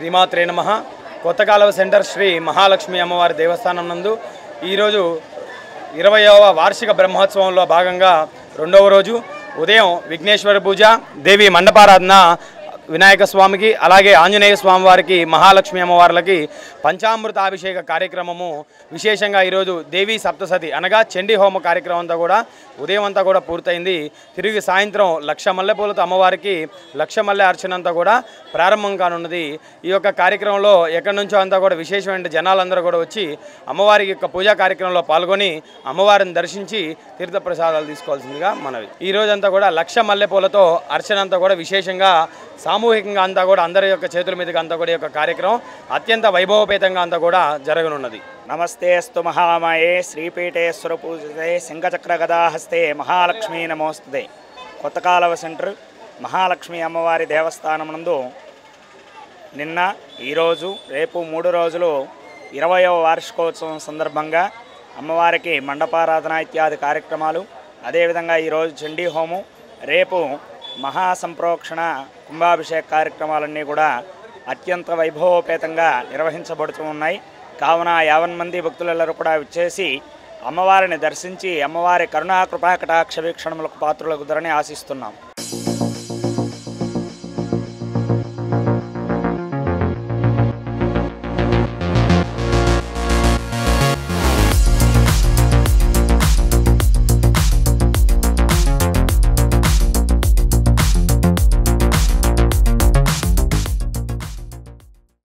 శ్రీమాత్రే నమః. కొత్తకాలువ సెంటర్ శ్రీ మహాలక్ష్మి అమ్మవారి దేవస్థానం నందు ఈరోజు 20వ వార్షిక బ్రహ్మోత్సవంలో భాగంగా రెండవ రోజు ఉదయం విఘ్నేశ్వర పూజ, దేవి మండపారాధన, వినాయక స్వామికి అలాగే ఆంజనేయ స్వామి వారికి, మహాలక్ష్మి అమ్మవార్లకి పంచామృతాభిషేక కార్యక్రమము విశేషంగా ఈరోజు దేవీ సప్తసతి అనగా చండీ హోమ కార్యక్రమం అంతా కూడా ఉదయం అంతా కూడా పూర్తయింది. తిరిగి సాయంత్రం 1,00,000 మల్లెపూలతో అమ్మవారికి 1,00,000 మల్లె అర్చన అంతా కూడా ప్రారంభం కానున్నది. ఈ యొక్క కార్యక్రమంలో ఎక్కడి నుంచో అంతా కూడా విశేషమైన జనాలందరూ కూడా వచ్చి అమ్మవారి యొక్క పూజా కార్యక్రమంలో పాల్గొని అమ్మవారిని దర్శించి తీర్థప్రసాదాలు తీసుకోవాల్సిందిగా మనవి. ఈ రోజంతా కూడా 1,00,000 మల్లెపూలతో అర్చన అంతా కూడా విశేషంగా సామూహికంగా అంతా కూడా అందరి యొక్క చేతుల మీదుగా అంతా కూడా యొక్క కార్యక్రమం అత్యంత వైభవపేతంగా అంతా కూడా జరగనున్నది. నమస్తే అస్తు మహామాయే శ్రీపీఠేశ్వర పూజితే శంఖచక్ర గదాహస్తే మహాలక్ష్మీ నమోస్తుతే. కొత్తకాలువ సెంటర్ మహాలక్ష్మి అమ్మవారి దేవస్థానం నందు నిన్న, ఈరోజు, రేపు 3 రోజులు 20వ వార్షికోత్సవం సందర్భంగా అమ్మవారికి మండపారాధన ఇత్యాది కార్యక్రమాలు, అదేవిధంగా ఈరోజు చండీ హోమం, రేపు మహాసంప్రోక్షణ కుంభాభిషేక కార్యక్రమాలన్నీ కూడా అత్యంత వైభవోపేతంగా నిర్వహించబడుతూ ఉన్నాయి. కావున 50 మంది భక్తులెల్లరూ కూడా విచ్చేసి అమ్మవారిని దర్శించి అమ్మవారి కరుణా కృపా కటాక్ష వీక్షణములకు పాత్రులగుదరని ఆశిస్తున్నాం.